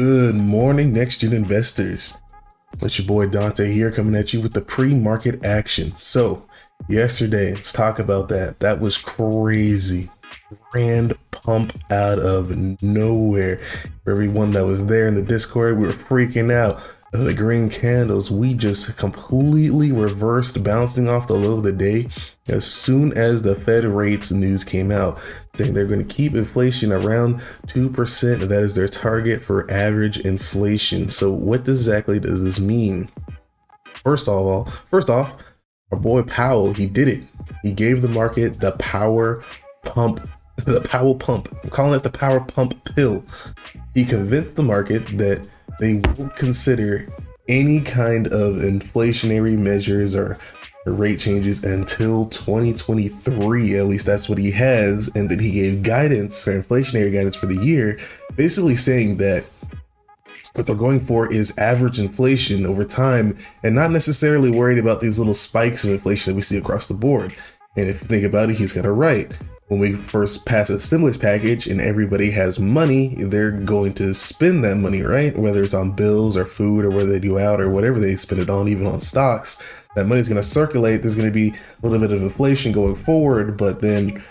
Good morning, next gen investors. It's your boy Dante here coming at you with the pre-market action. So, yesterday, let's talk about that. That was crazy. Grand pump out of nowhere. For everyone that was there in the Discord, we were freaking out. The green candles, we just completely reversed, bouncing off the low of the day as soon as the Fed rates news came out, saying they're going to keep inflation around 2%. That is their target for average inflation. So what exactly does this mean? First off, our boy Powell, he did it. He gave the market the power pump, the Powell pump. I'm calling it the power pump pill. He convinced the market that they won't consider any kind of inflationary measures or rate changes until 2023. At least that's what he has. And then he gave guidance, or inflationary guidance for the year, basically saying that what they're going for is average inflation over time and not necessarily worried about these little spikes of inflation that we see across the board. And if you think about it, he's got it right. When we first pass a stimulus package and everybody has money, they're going to spend that money, right? Whether it's on bills or food or whether they go out or whatever they spend it on, even on stocks, that money's going to circulate. There's going to be a little bit of inflation going forward. But then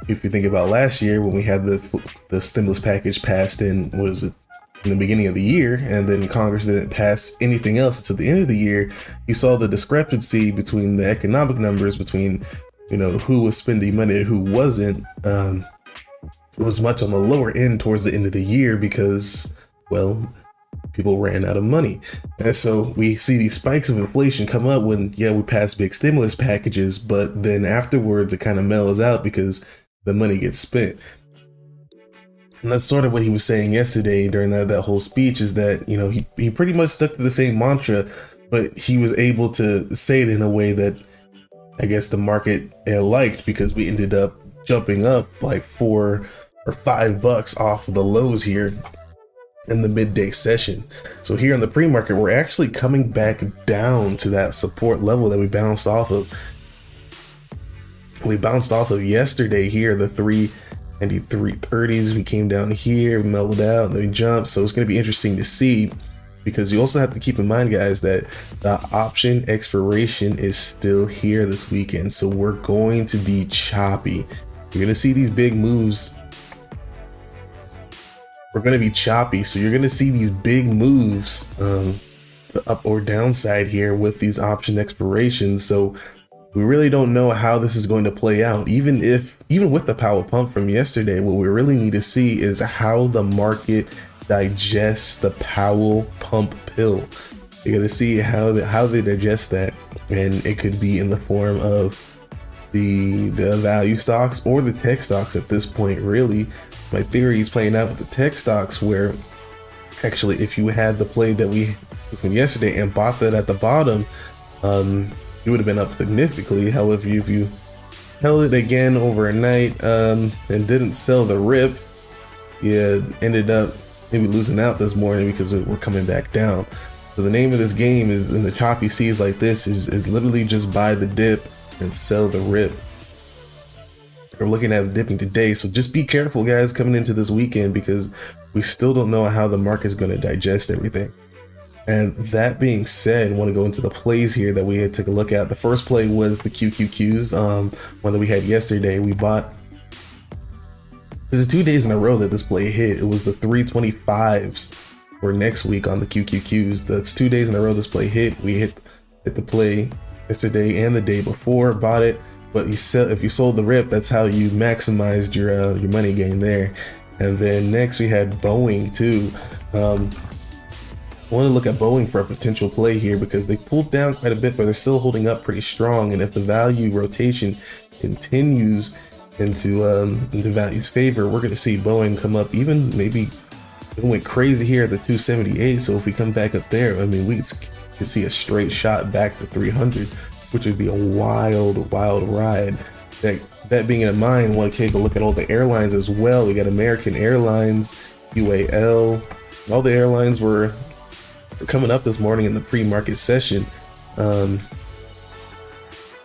if you think about last year when we had the stimulus package passed in, what is it, in the beginning of the year, and then Congress didn't pass anything else until the end of the year, you saw the discrepancy between the economic numbers between who was spending money and who wasn't. It was much on the lower end towards the end of the year because, well, people ran out of money. And so we see these spikes of inflation come up when, we pass big stimulus packages, but then afterwards it kind of mellows out because the money gets spent. And that's sort of what he was saying yesterday during that whole speech, is that, he pretty much stuck to the same mantra, but he was able to say it in a way that I guess the market liked, because we ended up jumping up like $4 or $5 off of the lows here in the midday session. So here in the pre-market, we're actually coming back down to that support level that we bounced off of. We bounced off of yesterday here, the 330s. We came down here, we mellowed out, and then we jumped. So it's going to be interesting to see, because you also have to keep in mind, guys, that the option expiration is still here this weekend. So we're going to be choppy. You're going to see these big moves. We're going to be choppy. So you're going to see these big moves, the up or downside here with these option expirations. So we really don't know how this is going to play out. Even with the Powell pump from yesterday, what we really need to see is how the market digest the Powell pump pill. You're gonna see how they digest that, and it could be in the form of the value stocks or the tech stocks at this point. Really, my theory is playing out with the tech stocks, where actually if you had the play that we from yesterday and bought that at the bottom, you would have been up significantly. However, if you held it again overnight and didn't sell the rip, you ended up maybe losing out this morning because we're coming back down. So the name of this game is, in the choppy seas like this, is literally just buy the dip and sell the rip. We're looking at dipping today, so just be careful, guys, coming into this weekend, because we still don't know how the market's going to digest everything. And that being said, I want to go into the plays here that we had to take a look at. The first play was the QQQs, one that we had yesterday. We bought. This is 2 days in a row that this play hit. It was the 325s for next week on the QQQs. That's 2 days in a row this play hit. We hit the play yesterday and the day before, bought it. But if you sold the rip, that's how you maximized your money gain there. And then next we had Boeing too. I want to look at Boeing for a potential play here, because they pulled down quite a bit, but they're still holding up pretty strong. And if the value rotation continues into value's favor, we're going to see Boeing come up. Even maybe it went crazy here at the 278. So if we come back up there, I mean, we could see a straight shot back to 300, which would be a wild ride. That being in mind, I want to take a look at all the airlines as well. We got American Airlines, UAL, all the airlines were coming up this morning in the pre-market session.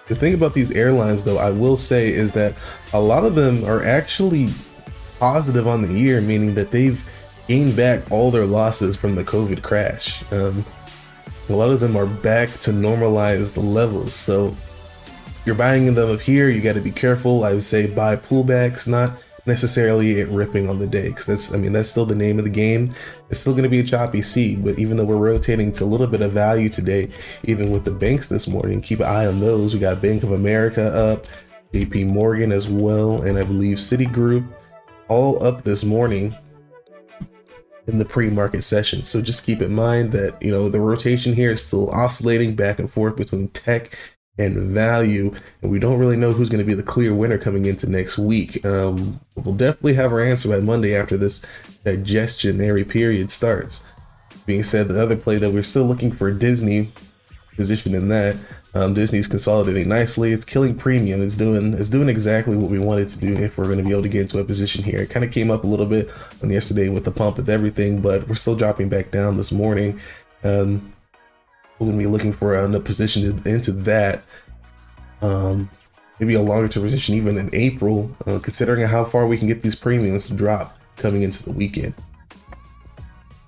The thing about these airlines, though, I will say, is that a lot of them are actually positive on the year, meaning that they've gained back all their losses from the COVID crash. A lot of them are back to normalized levels. So you're buying them up here, you got to be careful. I would say buy pullbacks, not necessarily it ripping on the day, because that's still the name of the game. It's still going to be a choppy seed, but even though we're rotating to a little bit of value today, even with the banks this morning, keep an eye on those. We got Bank of America up, JP Morgan as well, and I believe Citigroup all up this morning in the pre-market session. So just keep in mind that, the rotation here is still oscillating back and forth between tech and value, and we don't really know who's going to be the clear winner coming into next week. We'll definitely have our answer by Monday after this digestionary period starts. Being said, the other play that we're still looking for Disney position in that. Disney's consolidating nicely. It's killing premium. It's doing exactly what we wanted to do if we're going to be able to get into a position here. It kind of came up a little bit on yesterday with the pump and everything, but we're still dropping back down this morning. We're going to be looking for a position into that. Maybe a longer term position even in April, considering how far we can get these premiums to drop coming into the weekend.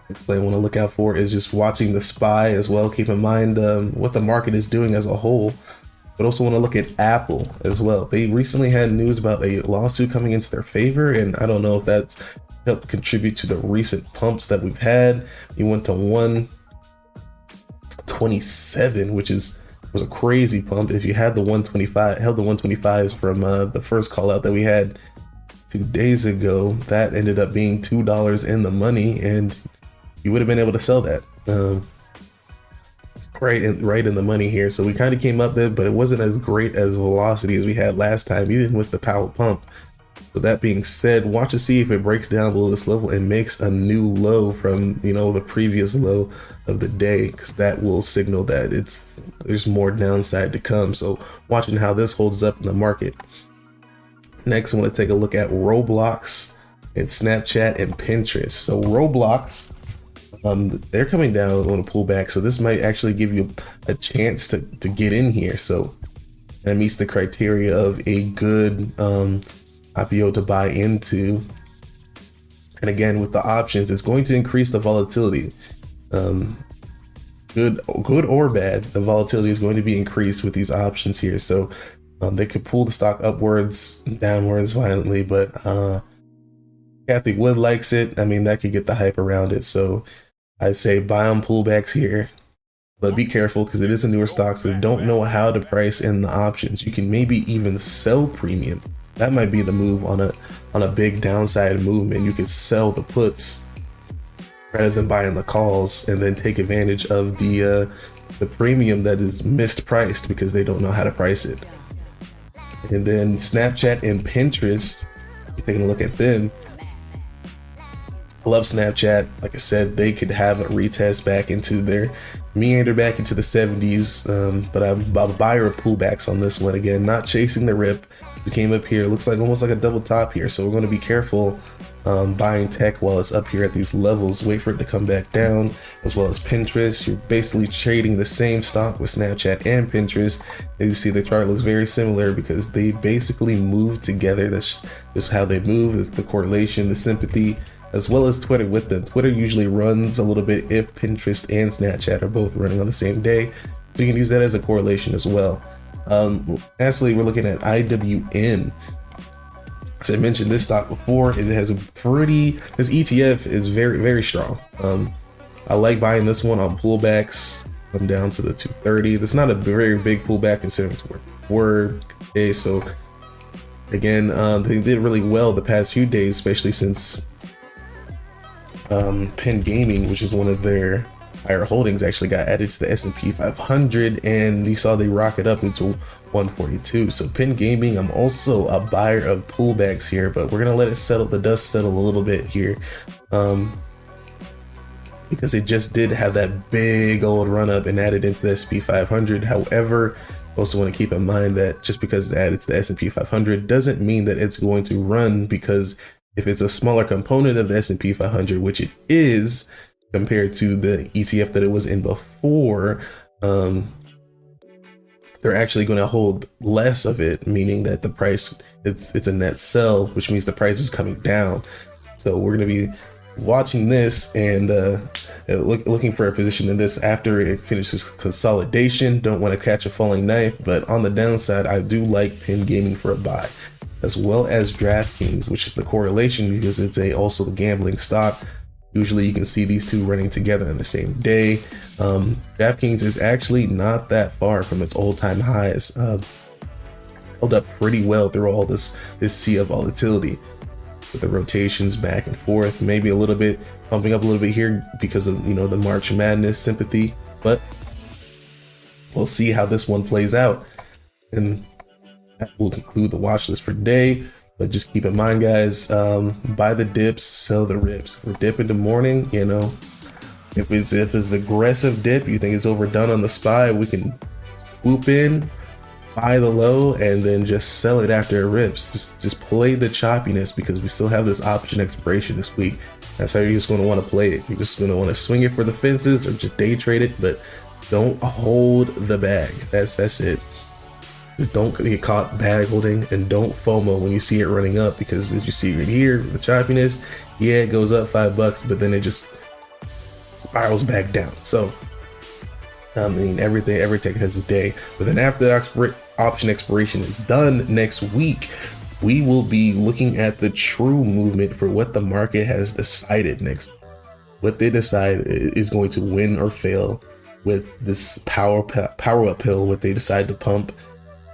Next play I want to look out for is just watching the SPY as well. Keep in mind what the market is doing as a whole, but also want to look at Apple as well. They recently had news about a lawsuit coming into their favor, and I don't know if that's helped contribute to the recent pumps that we've had. We went to 127, which was a crazy pump. If you had the 125, held the 125s from the first call out that we had 2 days ago, that ended up being $2 in the money, and you would have been able to sell that right in the money here. So we kind of came up there, but it wasn't as great as velocity as we had last time, even with the Powell pump. So that being said, watch to see if it breaks down below this level and makes a new low from the previous low of the day, because that will signal that there's more downside to come. So watching how this holds up in the market. Next, I want to take a look at Roblox and Snapchat and Pinterest. So Roblox, they're coming down on a pullback, so this might actually give you a chance to get in here. So that meets the criteria of a good IPO to buy into. And again, with the options, it's going to increase the volatility. Good or bad, the volatility is going to be increased with these options here. So they could pull the stock upwards, downwards violently, but Kathy Wood likes it. I mean, that could get the hype around it. So I'd say buy on pullbacks here, but be careful because it is a newer stock, so don't know how to price in the options. You can maybe even sell premium. That might be the move on a big downside movement. You could sell the puts rather than buying the calls, and then take advantage of the premium that is mispriced because they don't know how to price it. And then Snapchat and Pinterest, you're taking a look at them. I love Snapchat. Like I said, they could have a retest back into their meander back into the 70s, but I'm a buyer of pullbacks on this one. Again, not chasing the rip. We came up here, looks like almost like a double top here, so we're going to be careful buying tech while it's up here at these levels. Wait for it to come back down, as well as Pinterest. You're basically trading the same stock with Snapchat and Pinterest. As you see, the chart looks very similar because they basically move together. That's just how they move. It's the correlation, the sympathy, as well as Twitter with them. Twitter usually runs a little bit if Pinterest and Snapchat are both running on the same day, so you can use that as a correlation as well. Lastly, we're looking at IWN. As I mentioned this stock before, it has this ETF is very, very strong. I like buying this one on pullbacks. I'm down to the 230. That's not a very big pullback considering it's where today. So again, they did really well the past few days, especially since Penn Gaming, which is one of their higher holdings, actually got added to the S&P 500, and you saw they rocket up into 142. So Penn Gaming, I'm also a buyer of pullbacks here, but we're gonna let it settle, the dust settle a little bit here, because it just did have that big old run up and added into the S&P 500. However, also want to keep in mind that just because it's added to the S&P 500 doesn't mean that it's going to run, because if it's a smaller component of the S&P 500, which it is, compared to the ETF that it was in before, they're actually going to hold less of it, meaning that the price, it's a net sell, which means the price is coming down. So we're going to be watching this and looking for a position in this after it finishes consolidation. Don't want to catch a falling knife, but on the downside, I do like Pin Gaming for a buy, as well as DraftKings, which is the correlation because it's also the gambling stock. Usually you can see these two running together on the same day. DraftKings is actually not that far from its all-time highs. Held up pretty well through all this sea of volatility, with the rotations back and forth, maybe a little bit pumping up a little bit here because of the March Madness sympathy, but we'll see how this one plays out, and that will conclude the watch list for today. But just keep in mind, guys, buy the dips, sell the rips. We're dipping the morning, if it's aggressive dip, you think it's overdone on the SPY, we can swoop in, buy the low, and then just sell it after it rips. Just play the choppiness, because we still have this option expiration this week. That's how you're just going to want to play it. You're just going to want to swing it for the fences or just day trade it, but don't hold the bag. That's it. Just don't get caught bag holding, and don't FOMO when you see it running up, because as you see right here, the choppiness, yeah, it goes up $5, but then it just spirals back down. So I mean, every ticket has its day. But then after the option expiration is done next week, we will be looking at the true movement for what the market has decided next. What they decide is going to win or fail with this power up pill, what they decide to pump,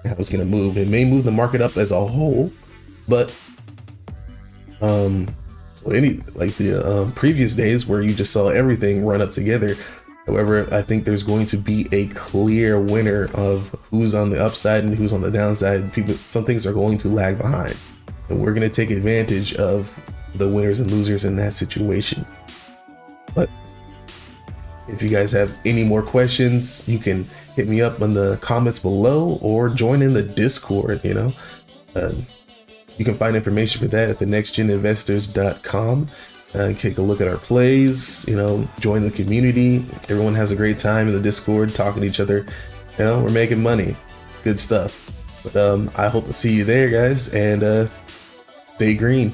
how it's going to move. It may move the market up as a whole, but so like the previous days where you just saw everything run up together. However, I think there's going to be a clear winner of who's on the upside and who's on the downside. Some things are going to lag behind, and we're going to take advantage of the winners and losers in that situation. But if you guys have any more questions, you can hit me up in the comments below or join in the Discord. You can find information for that at thenextgeninvestors.com. Take a look at our plays, join the community. Everyone has a great time in the Discord talking to each other. We're making money. Good stuff. But I hope to see you there, guys, and stay green.